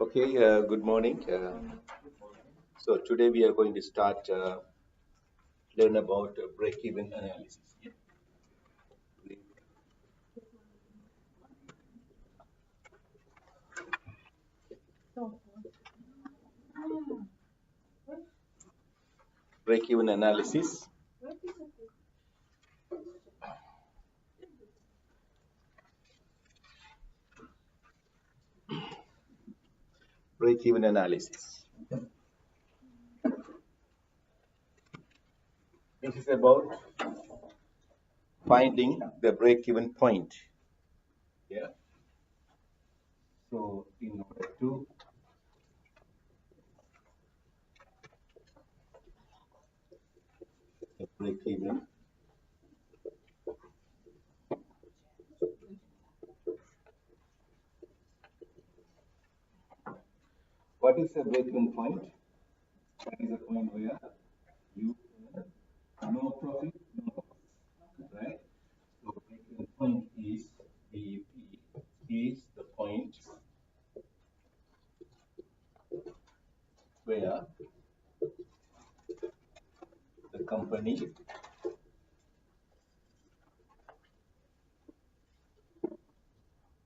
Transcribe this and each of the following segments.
Okay, good morning. So today we are going to start learn about break-even analysis. Yeah. Break-even analysis. Break-even analysis. This is about finding the break-even point. Yeah. So in order to break-even, what is a break-even point? That is a point where you earn no profit, no loss, right? So break-even point is BEP is the point where the company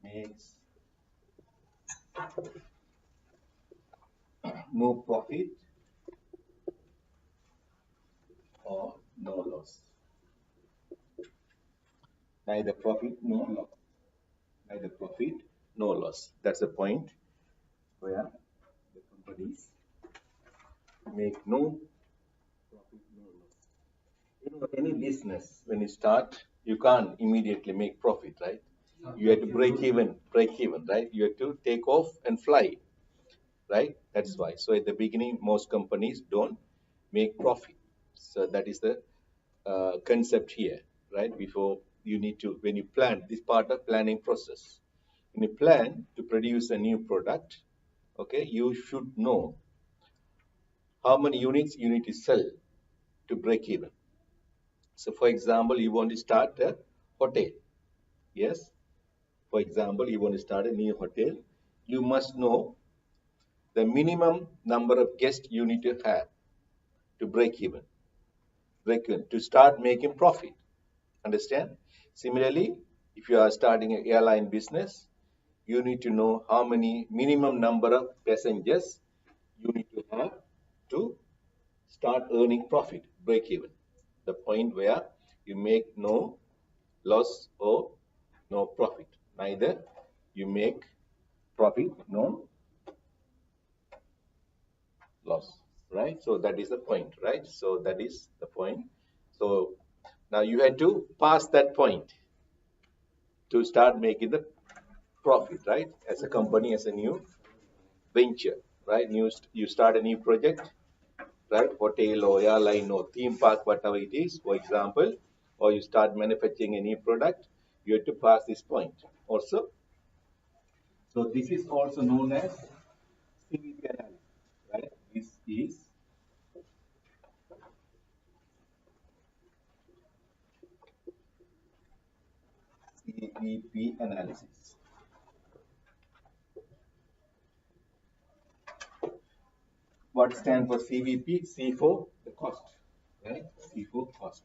makes no profit or no loss. Neither profit nor loss. Neither profit nor loss. That's the point where the companies make no profit nor loss. You know, any business, when you start, you can't immediately make profit, right? You have to break even, right? You have to take off and fly, right? That's why. So at the beginning, most companies don't make profit. So that is the concept here, right? Before you need to, when you plan, this part of planning process. When you plan to produce a new product, okay, you should know how many units you need to sell to break even. So for example, you want to start a hotel. Yes. For example, you want to start a new hotel. You must know the minimum number of guests you need to have to break even. Break even to start making profit. Understand? Similarly, if you are starting an airline business, you need to know how many minimum number of passengers you need to have to start earning profit, break even. The point where you make no loss or no profit. Neither you make profit nor loss, right? So that is the point, right? So that is the point. So now you had to pass that point to start making the profit, right? As a company, as a new venture, right? You start a new project, right? Hotel or airline or theme park, whatever it is, for example, or you start manufacturing a new product, you have to pass this point also. So this is also known as CVP analysis, right? This is CVP analysis. What stands for CVP? C for the cost, right? C for cost.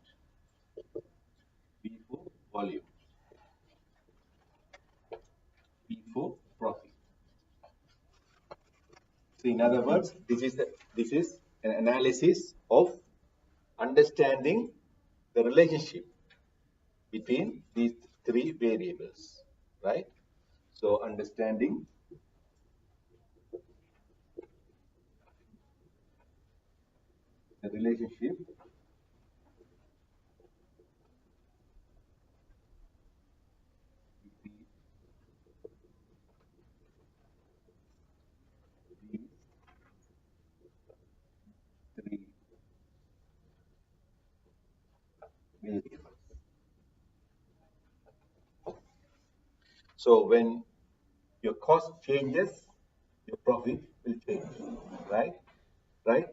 V for volume. P for profit. So in other words, this is an analysis of understanding the relationship between these three variables, right? So understanding the relationship between these three variables. So when your cost changes, your profit will change, right? Right?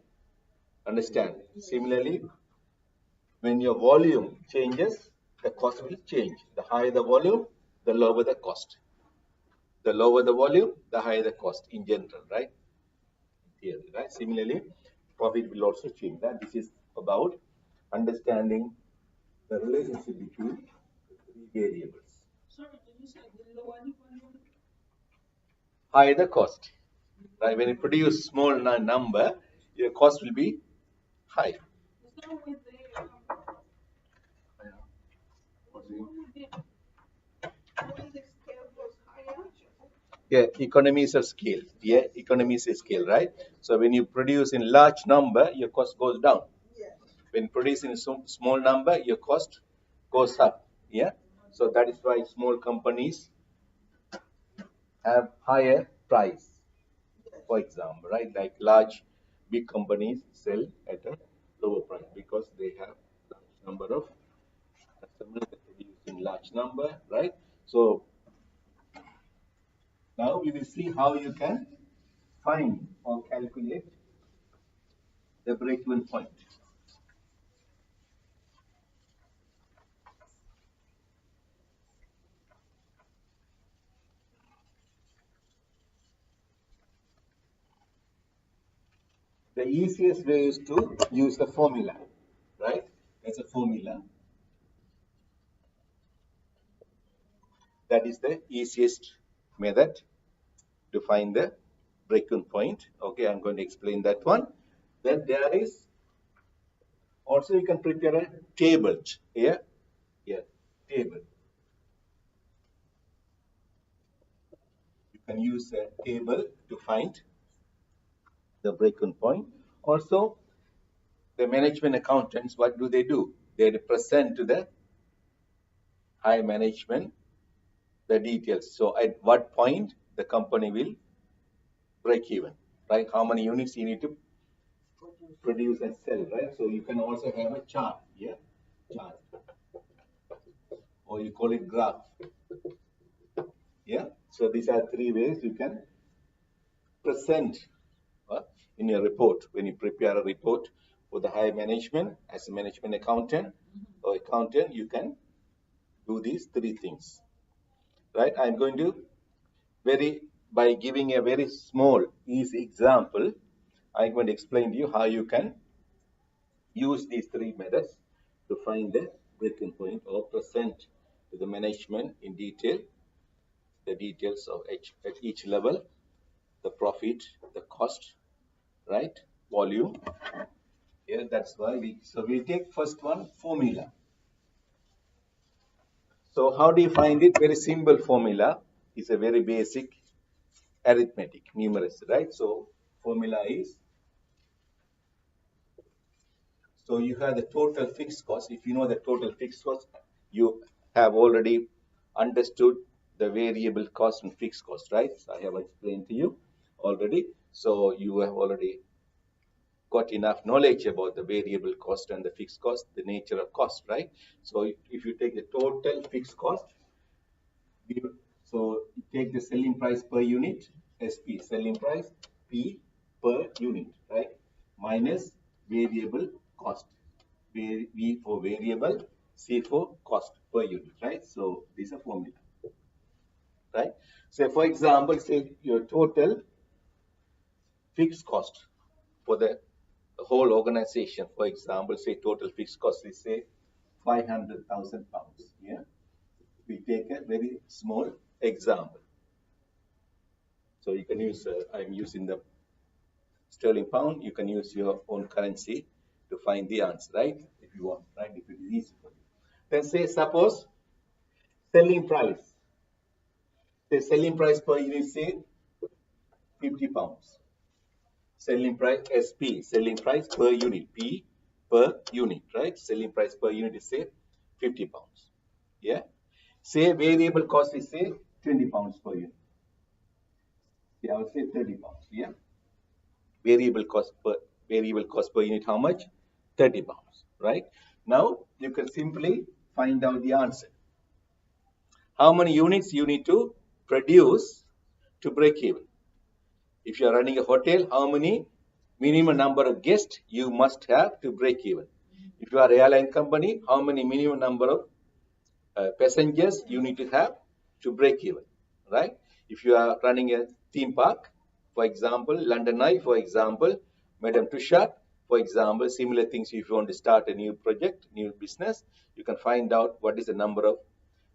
Understand? Similarly, when your volume changes, the cost will change. The higher the volume, the lower the cost. The lower the volume, the higher the cost in general, right? Theory, right? Similarly, profit will also change. That this is about understanding the relationship between three variables. Higher the cost, right? When you produce small number, your cost will be high. Yeah, economies of scale. Yeah, economies of scale, right? So when you produce in large number, your cost goes down. When producing in small number, your cost goes up. Yeah. So that is why small companies have higher price. For example, right? Like big companies sell at a lower price because they have large number of customers that produce in large number, right? So now we will see how you can find or calculate the break-even point. The easiest way is to use the formula, right? There's a formula. That is the easiest method to find the break-even point. Okay, I'm going to explain that one. Then there is also you can prepare a table here. Here, table. You can use a table to find the break-even point. Also, the management accountants, what do? They present to the high management the details. So at what point the company will break even, right? How many units you need to produce and sell, right? So you can also have a chart here, chart, or you call it graph. Yeah. So these are three ways you can present in your report. When you prepare a report for the high management as a management accountant or accountant, you can do these three things, right? I'm going to by giving a very small, easy example, I'm going to explain to you how you can use these three methods to find the breaking point or present to the management in detail the details of at each level, the profit, the cost, right? Volume. Yeah, that's why we'll take first one, formula. So how do you find it? Very simple formula. It's a very basic arithmetic, numeracy, right? So formula is, so you have the total fixed cost. If you know the total fixed cost, you have already understood the variable cost and fixed cost, right? So I have explained to you already. So you have already got enough knowledge about the variable cost and the fixed cost, the nature of cost, right? So if you take the total fixed cost, so take the selling price per unit, SP, selling price, P per unit, right? Minus variable cost. V for variable, C for cost per unit, right? So this is a formula, right? So for example, say your total fixed cost for the whole organization, for example, say total fixed cost is say 500,000 pounds. Yeah, we take a very small example. So you can use, I'm using the sterling pound. You can use your own currency to find the answer, right? If you want, right? If it is easy for you. Then say, suppose selling price. Say selling price per unit, say 50 pounds. Selling price SP, selling price per unit, P per unit, right? Selling price per unit is say 50 pounds. Yeah. Say variable cost is say 20 pounds per unit. Yeah, I would say 30 pounds. Yeah. Variable cost per unit, how much? 30 pounds, right? Now you can simply find out the answer. How many units you need to produce to break even? If you are running a hotel, how many minimum number of guests you must have to break even? If you are an airline company, how many minimum number of passengers you need to have to break even, right? If you are running a theme park, for example, London Eye, for example, Madame Tussauds, for example, similar things. If you want to start a new project, new business, you can find out what is the number of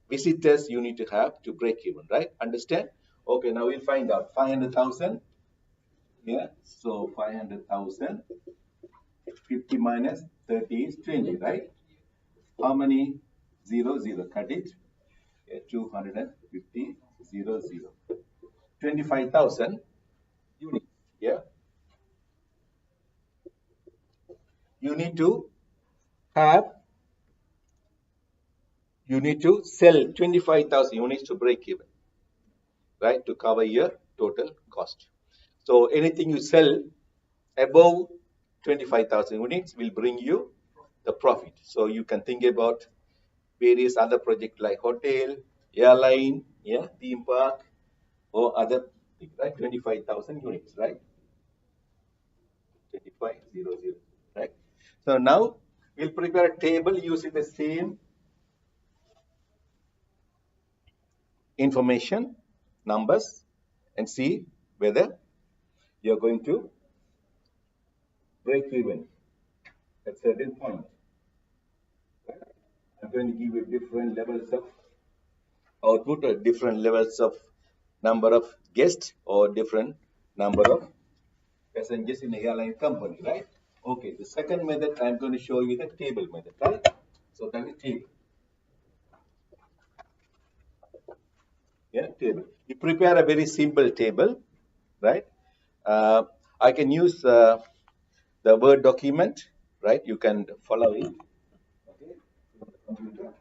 visitors you need to have to break even, right? Understand? Okay, now we'll find out 500,000. Yeah, so 500,000, 50 minus 30 is 20, right? How many 0? Cut it. Yeah, 250, 25,000 units. Yeah, you need to have, you need to sell 25,000 units to break even, right? To cover your total cost. So anything you sell above 25,000 units will bring you the profit. So you can think about various other projects like hotel, airline, yeah, theme park, or other things, right? 25,000 units, right? 25,000, right? So now we'll prepare a table using the same information, numbers, and see whether you're going to break even at certain point. I'm going to give you different levels of output or different levels of number of guests or different number of passengers in the airline company, right? Okay, the second method I'm going to show you the table method, right? So that is table. Yeah, table. You prepare a very simple table, right? I can use the Word document, right? You can follow it. Okay, computer.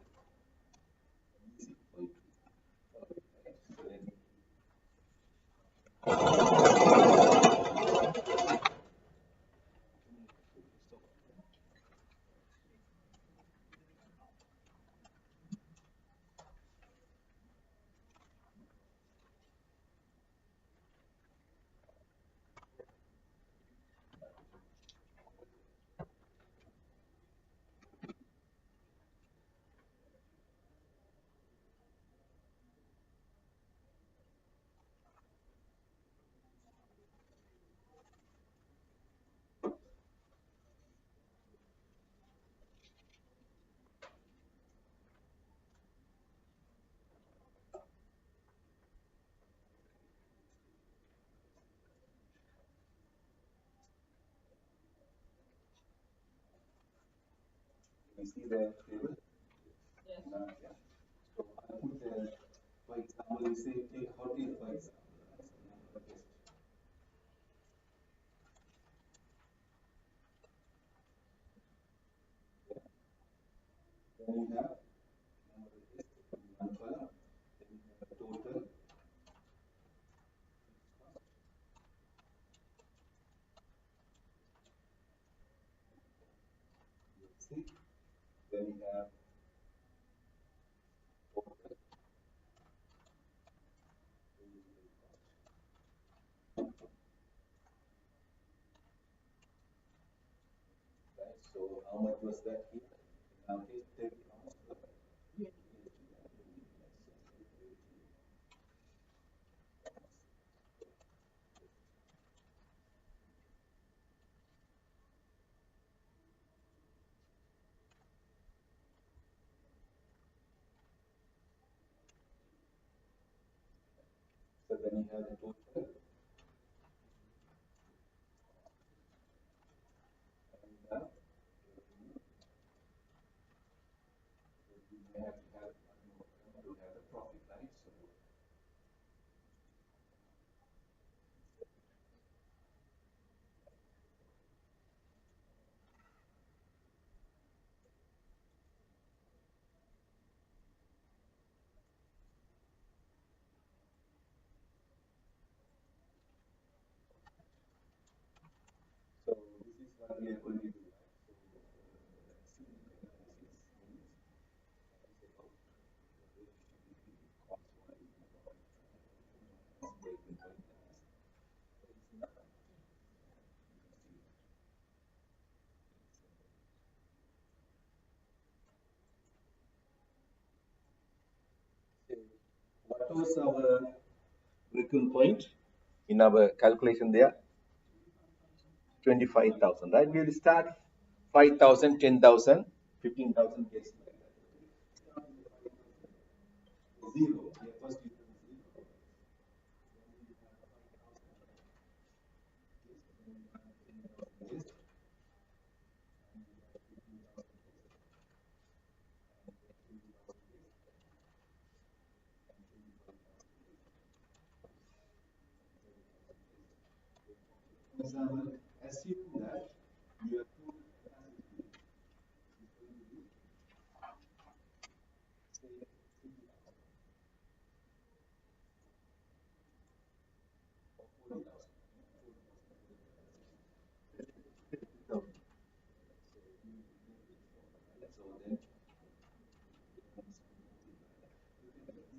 You see the table? Yeah. So I put, for example, you say take hotel, for example. Then you have one column, then you have the total. See, then you have total. Right? So how much was that here? Now take how much was that? So then you have the total. And you may have to have to have the profit, right? So this is what we are going to do. What was our break-even point in our calculation there, 25,000, right? We will start 5,000, 10,000, 15,000 case. Zero. First example, assume that your total capacity is say 50,000 or 40,000. So then this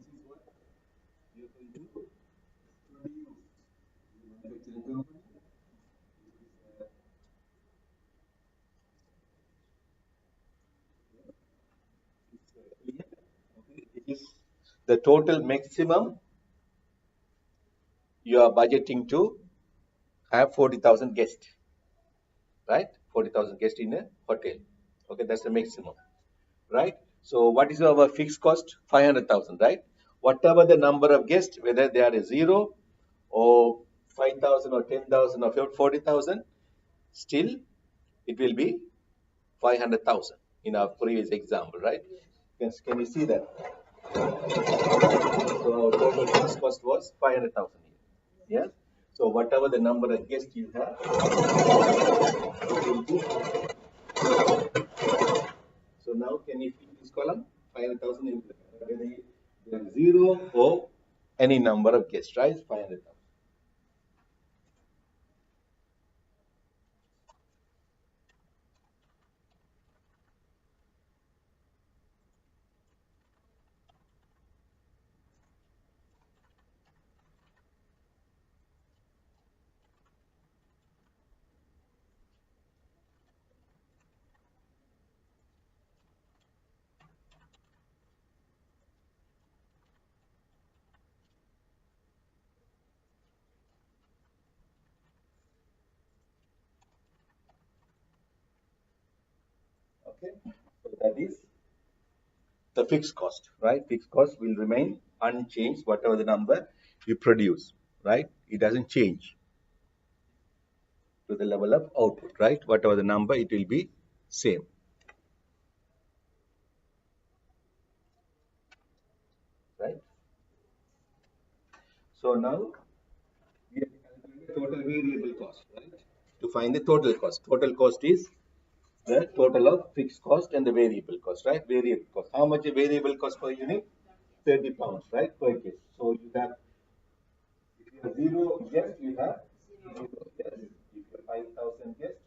is what you're going to produce. Manufacturing company clear. Okay, it is the total maximum you are budgeting to have 40,000 guests, right? 40,000 guests in a hotel. Okay, that's the maximum, right? So what is our fixed cost? 500,000, right? Whatever the number of guests, whether they are a zero or 5,000 or 10,000 or 40,000, still it will be 500,000 in our previous example, right? Can you see that? So our total fixed cost was 500,000 here. Yeah. So whatever the number of guests you have, it will be. So now can you fill this column? 500,000 whether there is zero or any number of guests, right? 500,000. Okay. So that is the fixed cost, right? Fixed cost will remain unchanged, whatever the number you produce, right? It doesn't change to the level of output, right? Whatever the number, it will be same, right? So now we have calculated total variable cost, right? To find the total cost. Total cost is the total of fixed cost and the variable cost, right? Variable cost. How much a variable cost per unit? 30 pounds, right? Per case. So you have, if you have zero guests, you have zero guests. If you have 5,000 guests,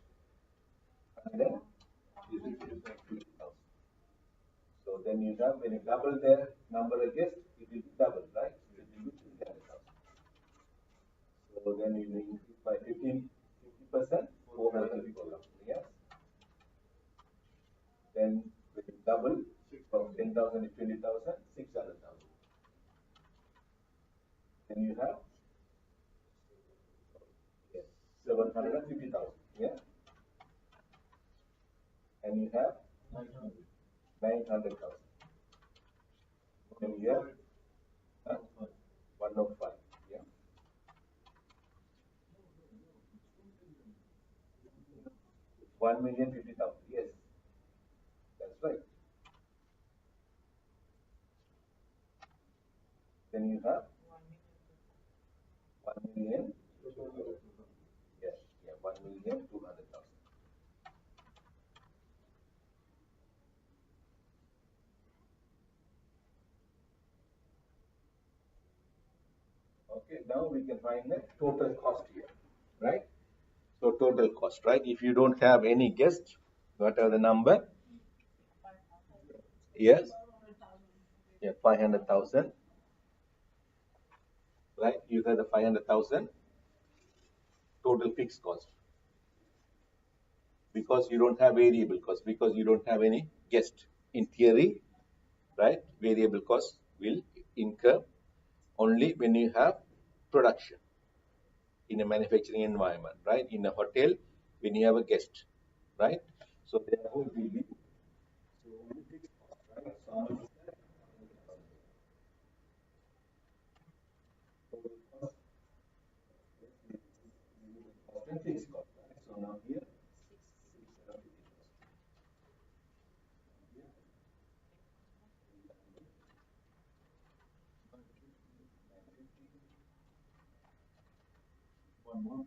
and then you will have 20,000. So then you have, when you double the number of guests, it will be double, right? It will be 300,000. So then you will increase by 50%, 450,000. Yes. Then when you double from 10,000 to 20,000, 600,000. Then you have, yes, 750,000. Yeah. And you have 900,000. Then you have 105. Yeah. 1,050,000. Yes, that's right. Then you have 1,000,000. Yes, yeah, 1,200,000. Okay, now we can find the total cost here, right? So total cost, right? If you don't have any guests, what are the number? Yes, yeah, 500,000, right? You have the 500,000 total fixed cost because you don't have variable cost because you don't have any guest. In theory, right? Variable cost will incur only when you have production in a manufacturing environment, right? In a hotel, when you have a guest, right? So therefore it will be so only fixed cost, right? So how much is that? 100,000. Total cost, cost and fixed cost, right? So now here 650,000. One more.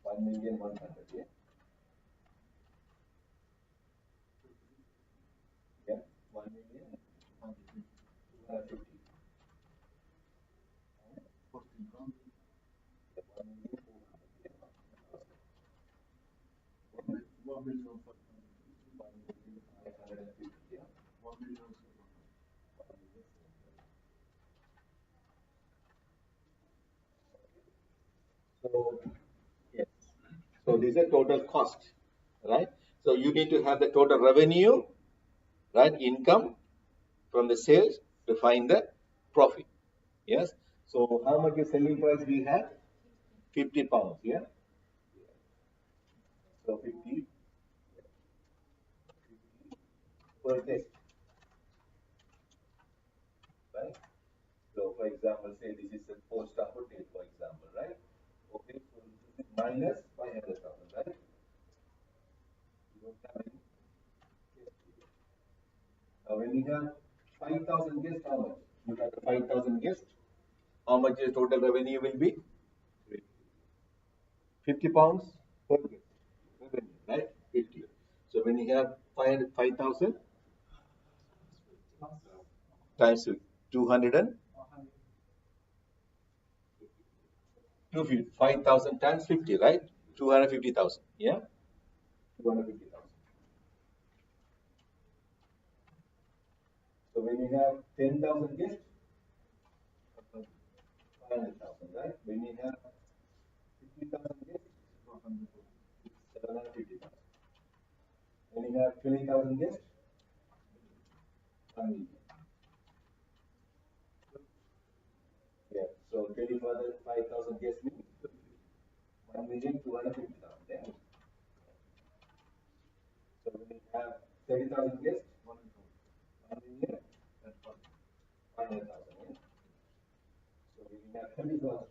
1,100,000, yeah? Yeah, 1,250,000. So, yes. So these are total cost, right? So you need to have the total revenue, right? Income from the sales to find the profit. Yes. So how much is selling price we have? 50 pounds. Yeah. So 50 per guest, right? So for example, say this is a four-star hotel, for example, right? Okay. So this is minus 500,000, right? You don't have any guest. When you have 5,000 guests, how much? You have 5,000 guests. How much is total revenue will be? 50 pounds per guest. Revenue, right? 50. So when you have 5,000 times 200 and 5,000 times 50, right? 250,000. Yeah? 250,000. So when you have 10,000 guests, 500,000, right? When you have 50,000 guests, 750,000. When you have 20,000 guests, 1 million. Yeah. So 25,000 guests means 1,250,000. Yeah. So when you have 30,000 guests, 1 million, that's 500,000. Yeah. So when you have 30,000,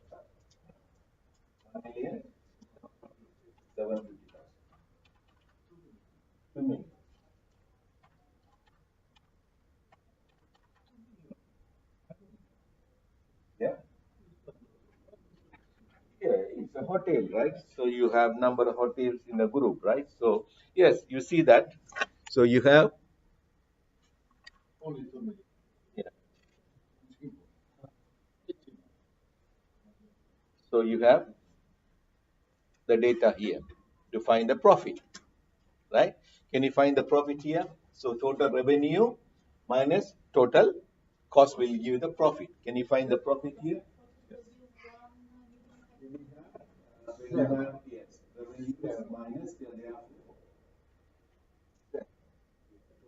1,750,000. 2 million. Yeah. Yeah, it's a hotel, right? So you have number of hotels in a group, right? So yes, you see that. So you have yeah. So you have the data here to find the profit, right? Can you find the profit here? So total revenue minus total cost will give you the profit. Can you find the profit here? When you have yes, revenue minus therefore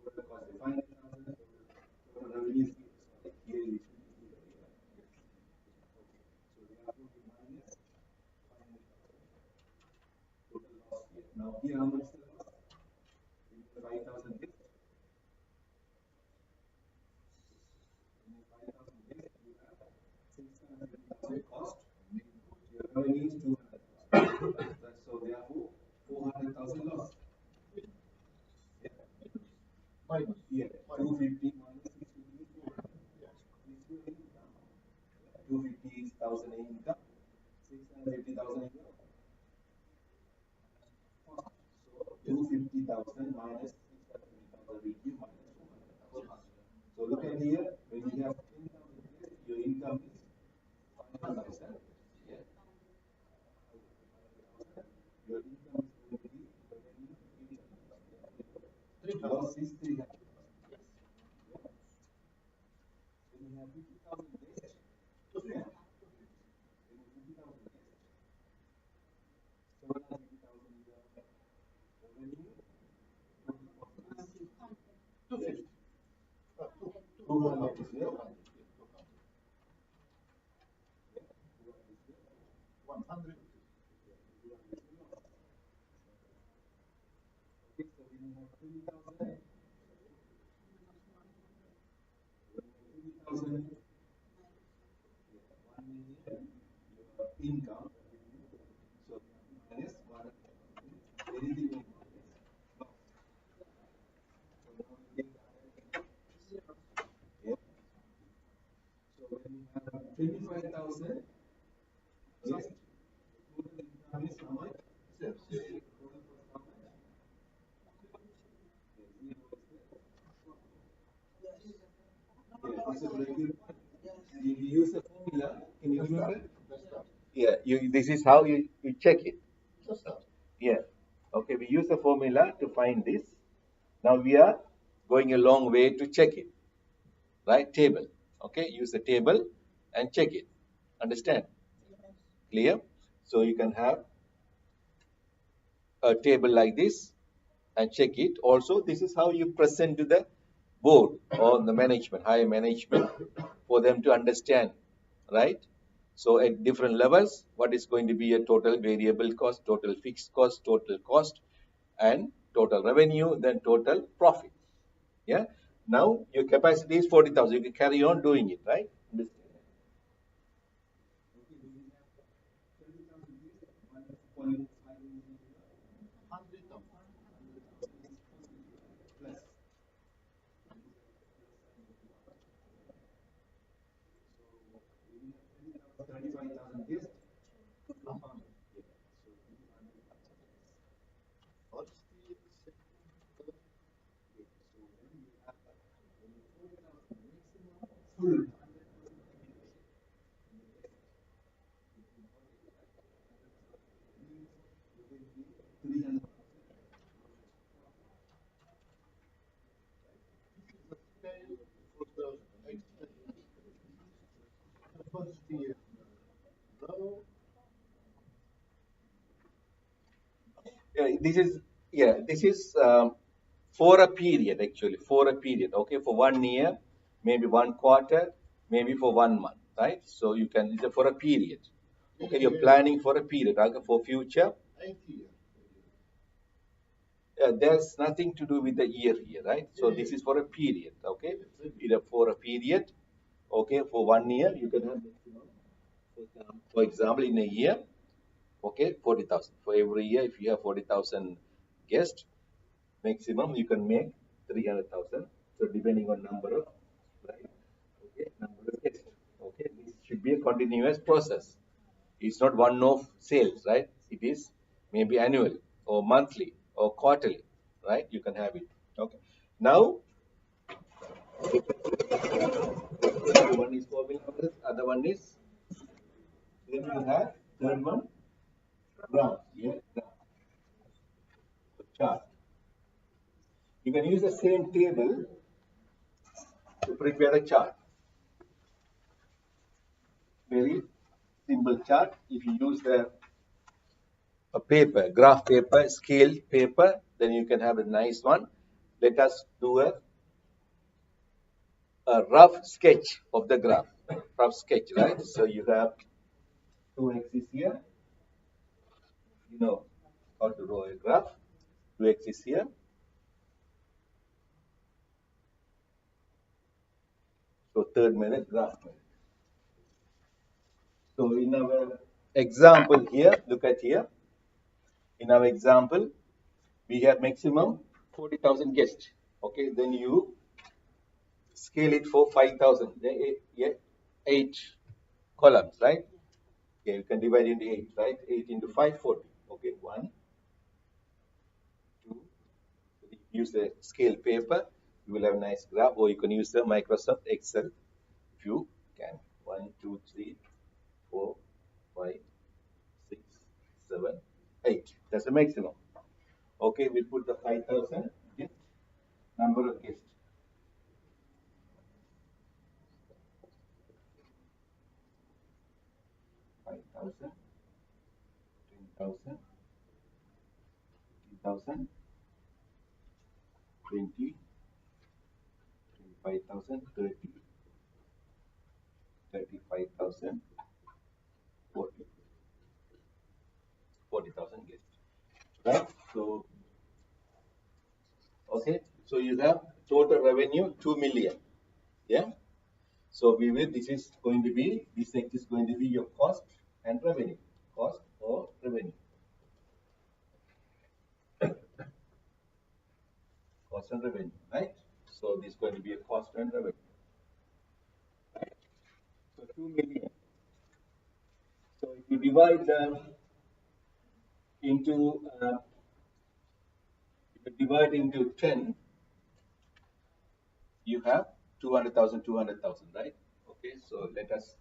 total cost. Find total revenue is here is zero. So therefore we minus total loss here. Now here how much is the loss? 5,000 guests. 5,000 guests, you have 650,000 cost. Your revenue is 200,000. So therefore 400,000 loss. Yeah. Here 250 minus 650 is your income. 250,000 income. 650,000 is your cost. So 250,000 minus 650,000 will give minus 400,000. So look at here, when you have 10,000 guests, your income is 500,000. Yeah. Your income is going to be revenue 800,000. Loss is 300,000. Yes. Yeah. When you have 50,000 guests, yeah. When you have 50,000 guests, 750,000 is your revenue. 250. 200 is your income, so minus 1, anything yeah. So when you have 25,000, yes, total income is how much? Yes. Yeah, this is very good. You use a formula, can you remember? Yeah, this is how you check it. Yeah. Okay, we use a formula to find this. Now we are going a long way to check it, right? Table. Okay, use the table and check it. Understand? Clear? So you can have a table like this and check it. Also, this is how you present to the board or the management, higher management, for them to understand, right? So at different levels, what is going to be a total variable cost, total fixed cost, and total revenue, then total profit. Yeah. Now your capacity is 40,000. You can carry on doing it, right? This is for a period actually, for a period. Okay, for 1 year, maybe 1 quarter, maybe for 1 month, right? So you can it's for a period. Okay, you're planning for a period. Okay, for future, there's nothing to do with the year here, right? So this is for a period. Okay, either for a period. Okay, for 1 year, you can have maximum. For example, in a year, okay, 40,000. For every year, if you have 40,000 guests, maximum you can make 300,000. So depending on number of, right? Okay, number of guests. Okay, this should be a continuous process. It's not one-off sales, right? It is maybe annual or monthly or quarterly, right? You can have it. Okay. Now, one is formula, other one is then you have third one graph. Yeah, graph, chart. You can use the same table to prepare a chart. Very simple chart. If you use a paper, graph paper, scale paper, then you can have a nice one. Let us do a rough sketch of the graph. Rough sketch, right? So you have two axes here. You know how to draw a graph. Two axes here. So third minute graph. So in our example here, look at here. In our example, we have maximum 40,000 guests. Okay, then you scale it for 5,000. Yeah, 8 columns, right? Okay, you can divide into 8, right? 8 into 5, 40. Okay, 1, 2, 3. Use the scale paper. You will have a nice graph, or you can use the Microsoft Excel if you can. 1, 2, 3, 4, 5, 6, 7, 8. That's the maximum. Okay, we'll put the 5,000 guest, number of guests. 5,000, 10,000, 50,000, 20, 25,000, 30, 35,000, 40, 40,000 guests. Right? So, So you have total revenue 2 million. Yeah. So we will, this is going to be, this X is going to be your cost and revenue. Cost or revenue. Cost and revenue, right? So this is going to be a cost and revenue. Right? So 2 million. So if you divide into if you divide into 10, you have 200,000, 200,000, right? Okay, so let us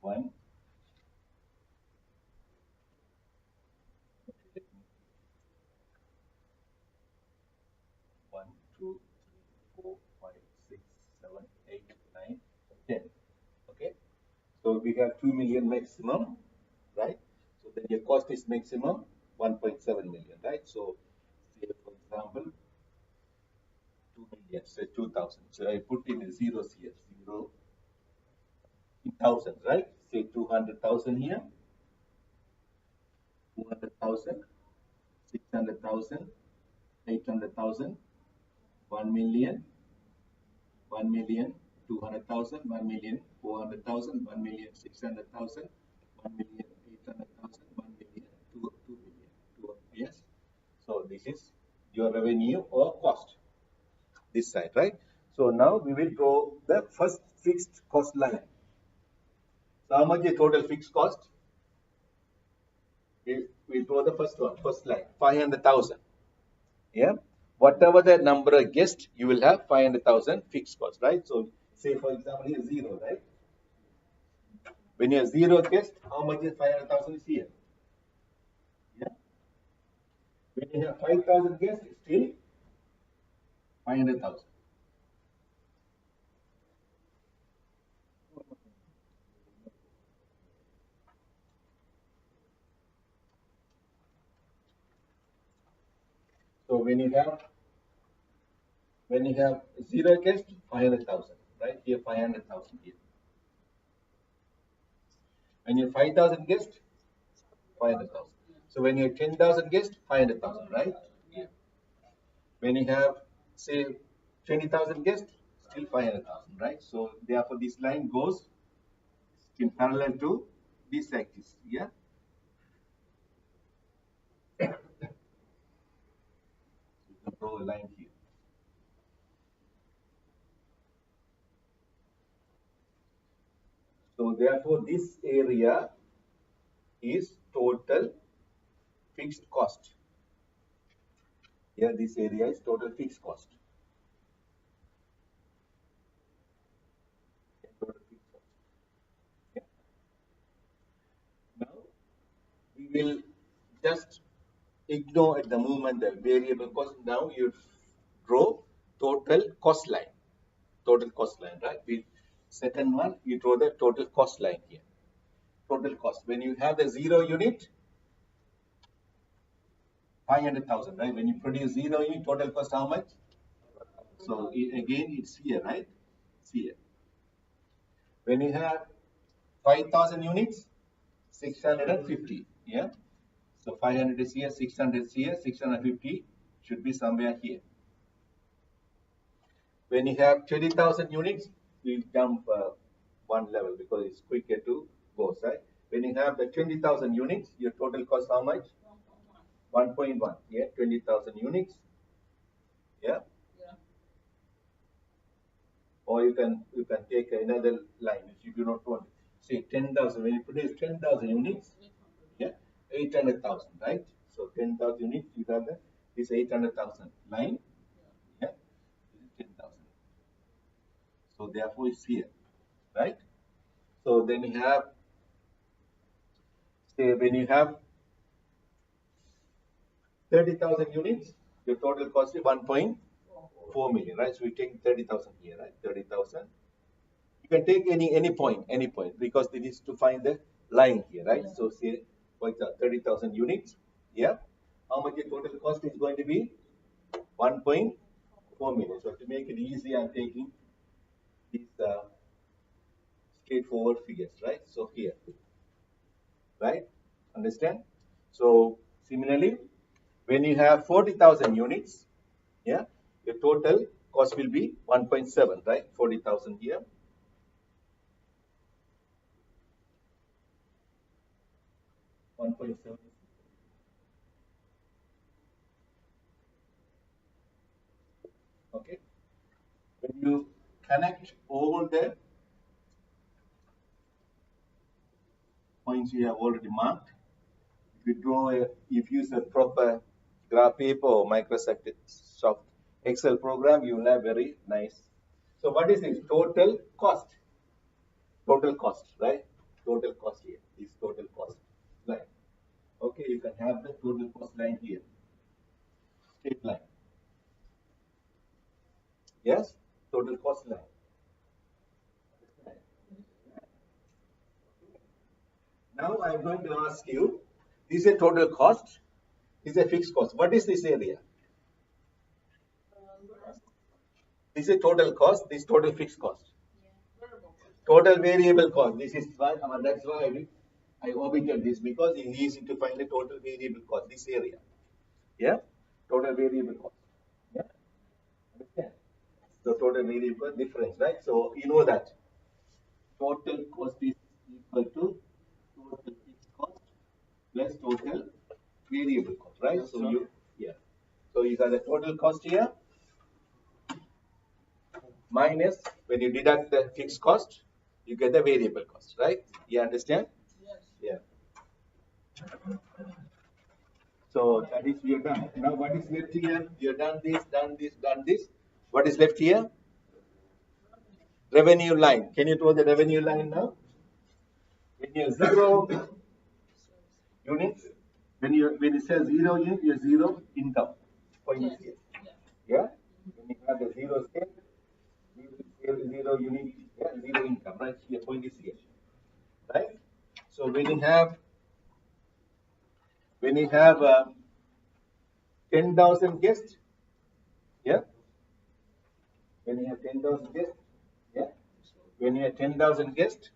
one, one, two, three, four, five, 6, 7, 8, 9, 10. Okay, so we have 2 million maximum, right? So then your cost is maximum 1.7 million, right? So say for example, 2 million, say 2,000. So I put in the zeros here, zero in thousands, right? Say 200,000 here, 200,000, 600,000, 800,000, 1 million, 1 million, 200,000, 1 million, 400,000, 1 million, 600,000, 1 million, 800,000, 1 million, 2 million. Yes. So this is your revenue or cost, this side, right? So now we will draw the first fixed cost line. So how much is total fixed cost? We draw the first one, first line, 500,000. Yeah. Whatever the number guessed, you will have 500,000 fixed cost, right? So say for example here 0, right? When you have 0 guessed, how much is 500,000 is here? Yeah. When you have 5,000 guessed, still 500,000. So when you have 0 guessed, 500,000, right? Here 500,000 here. When you have 5,000 guessed, 500,000. So when you have 10,000 guessed, 500,000, right? Yeah. When you have say 20,000 guessed, still 500,000, right? So therefore this line goes in parallel to this axis. Yeah. You can draw a line here. So therefore this area is total fixed cost. Here this area is total fixed cost. Total fixed cost. Yeah. Now we will just ignore at the moment the variable cost. Now you draw total cost line. Total cost line, right? We second one you draw the total cost line here. Total cost. When you have the 0 unit, 500,000, right? When you produce 0 unit, total cost how much? So again, it's here, right? It's here. When you have 5,000 units, 650. Yeah. So 500 is here, 600 is here, 650 should be somewhere here. When you have 20,000 units, we jump one level because it's quicker to go, right? When you have the 20,000 units, your total cost how much? 1.1. Yeah, 20,000 units. Yeah. Or you can take another line if you do not want. Say 10,000. When you produce 10,000 units, yeah, 800,000, right? So 10,000 units, you have this 800,000 line, yeah, 10,000. So therefore it's here, right? So then you have, say when you have 30,000 units, your total cost is 1.4 million, right? So we take 30,000 here, right? 30,000. You can take any point, because it is to find the line here, right? So say for example 30,000 units, yeah. How much the total cost is going to be? 1.4 million. So to make it easy, I'm taking these straightforward figures, right? So here, right? Understand? So similarly, when you have 40,000 units, yeah, the total cost will be 1.7, right? 40,000 here. 1.7. Okay. When you connect all the points you have already marked, if you draw if you use a proper graph paper or Microsoft Excel program, you will have very nice. So what is this? Total cost. Total cost, right? Total cost here is total cost line. Okay, you can have the total cost line here. Straight line. Yes, total cost line. Now I'm going to ask you, this is a total cost, this is a fixed cost. What is this area? This is total cost, this is total fixed cost. Total variable cost. This is why that's why I omitted this, because it's easy to find the total variable cost, this area. Yeah? Total variable cost. Yeah? Understand? So total variable difference, right? So you know that total cost is equal to total fixed cost plus total variable cost, right? So so you got the total cost here minus, when you deduct the fixed cost, you get the variable cost, right? You understand? Yes. Yeah. So that is we are done. Now what is left here? We have done this, done this, done this. What is left here? Revenue line. Can you draw the revenue line now? When you have 0 units, when it says 0 units, you have 0 income. Point is here. Yeah? When you have the 0 scale, 0 unit, yeah, 0 income, right? Here, point is here. Right? So when you have 10,000 guests, yeah. When you have 10,000 guests, yeah. When you have 10,000 guests,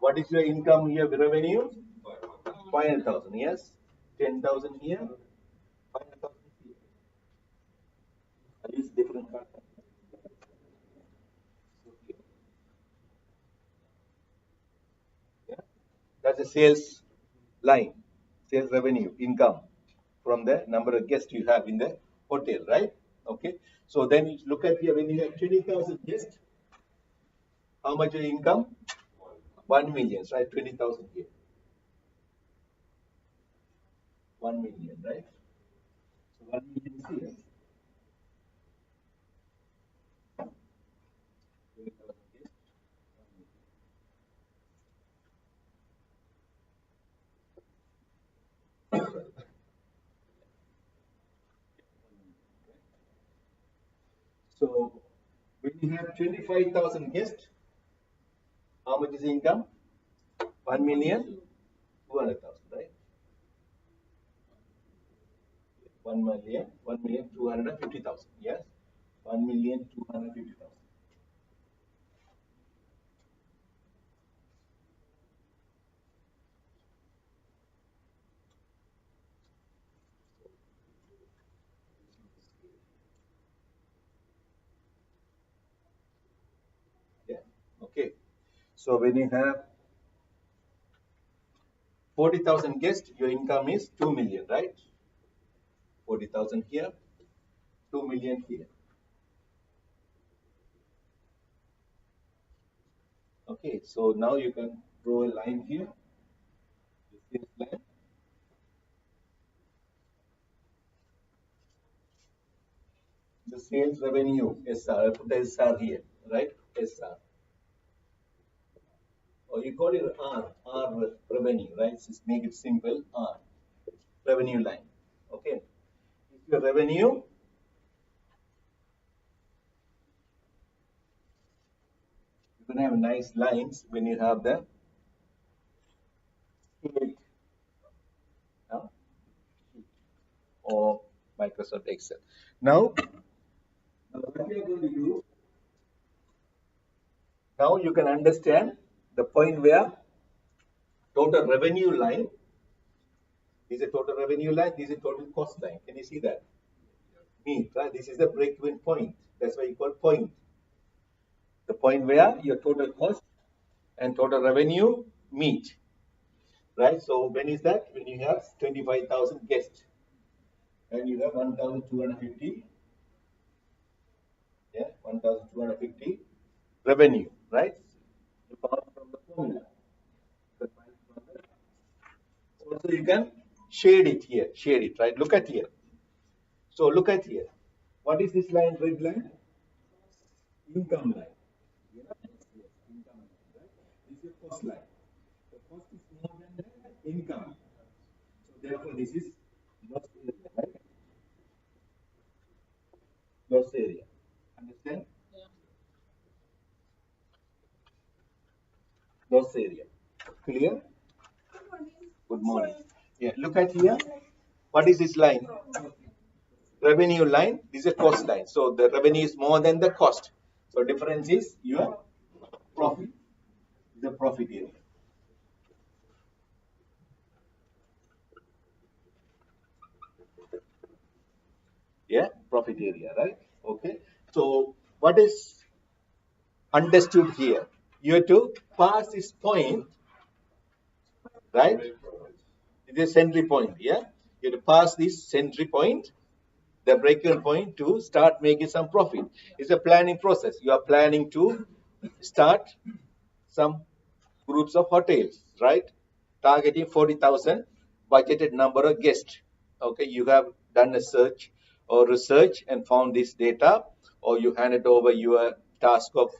what is your income here? Revenue? 500,000. Yes. 10,000 here. 500,000 here. I use different color. Yeah. That's a sales line, sales revenue, income from the number of guests you have in the hotel, right? Okay. So then you look at here, when you have 20,000 guests, how much your income? 1 million, right? 20,000 here. 1 million, right? So 1 million is here. 20,000 guests, 1 million. So when you have 25,000 guests, how much is the income? 1 million, 200,000, right? 1 million 250,000. Yes, 1 million 250,000. Yeah. Okay. So when you have 40,000 guests, your income is 2 million, right? 40,000 here, 2 million here. Okay, so now you can draw a line here. This line. The sales revenue, SR, I put the SR here, right? SR. Or you call it R revenue, right? Just make it simple, R, revenue line. Okay. If your revenue, you can have nice lines when you have the or Microsoft Excel. Now what we are going to do, now you can understand the point where total revenue line is a total revenue line, this is a total cost line. Can you see that? meet, right? This is the break-even point. That's why you call point. The point where your total cost and total revenue meet, right? So when is that? When you have 25,000 guests and you have 1,250, yeah, 1,250 revenue, right? You found from the formula. Also, you can shade it here, shade it, right? Look at here. So look at here. What is this line, red line? Income line. Yeah? Yes, income line, right? This is cost line. The cost is more than the income. So therefore, this is loss area, right? Loss area. Understand? Loss area. Clear? Good morning. Yeah, look at here. What is this line? Revenue line. This is a cost line. So the revenue is more than the cost. So difference is your profit. The profit area. Yeah, profit area, right? Okay. So what is understood here? You have to pass this point, right? It is entry point. Yeah, you have to pass this entry point, the break-even point, to start making some profit. It's a planning process. You are planning to start some groups of hotels, right? Targeting 40,000 budgeted number of guests. Okay, you have done a search or research and found this data, or you handed over your task of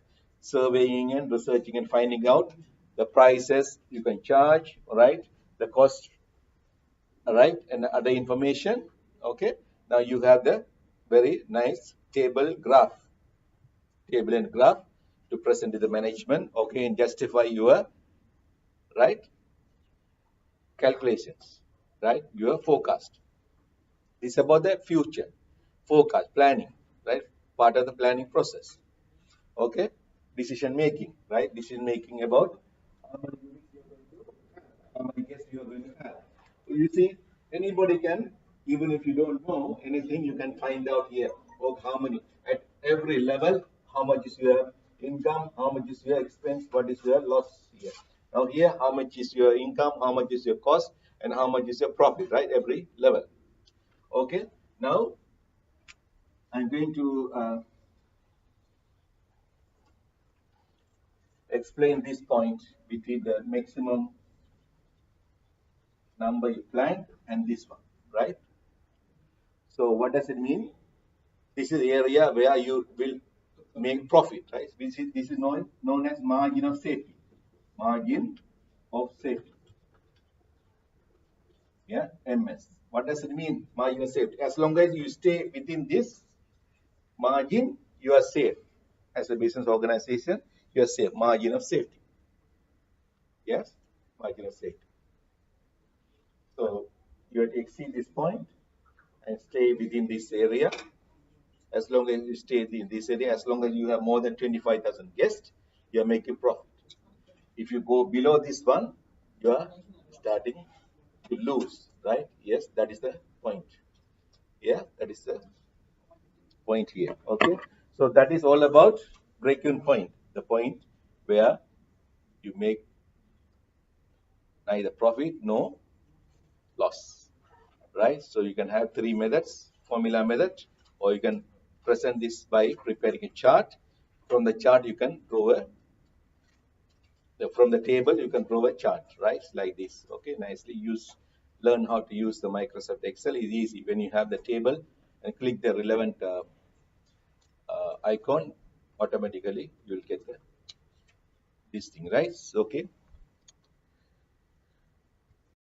surveying and researching and finding out the prices you can charge, right? The cost, right? And other information. Okay, now you have the very nice table and graph to present to the management, okay, and justify your, right, calculations, right, your forecast. This is about the future forecast planning, right, part of the planning process. Okay, decision making, right, decision making about how many units you're going to have, how many guests you're going to have. So you see, anybody can, even if you don't know anything, you can find out here, oh, how many at every level, how much is your income, how much is your expense, what is your loss here. Now here, how much is your income, how much is your cost, and how much is your profit, right? Every level. Okay. Now I'm going to explain this point between the maximum number you planned and this one, right? So what does it mean? This is the area where you will make profit, right? This is known as margin of safety. Margin of safety. Yeah, MS. What does it mean? Margin of safety. As long as you stay within this margin, you are safe. As a business organization, you are safe. Margin of safety. Yes, margin of safety. So you have to exceed this point and stay within this area. As long as you stay in this area, as long as you have more than 25,000 guests, you are making profit. If you go below this one, you are starting to lose, right? Yes, that is the point. Yeah, that is the point here. Okay, so that is all about break-even point, the point where you make neither profit nor loss, right? So you can have three methods: formula method, or you can present this by preparing a chart. From the chart, you can draw from the table, you can draw a chart, right? Like this. Okay, nicely. Learn how to use the Microsoft Excel. Is easy. When you have the table and click the relevant icon, automatically you'll get this thing, right? Okay.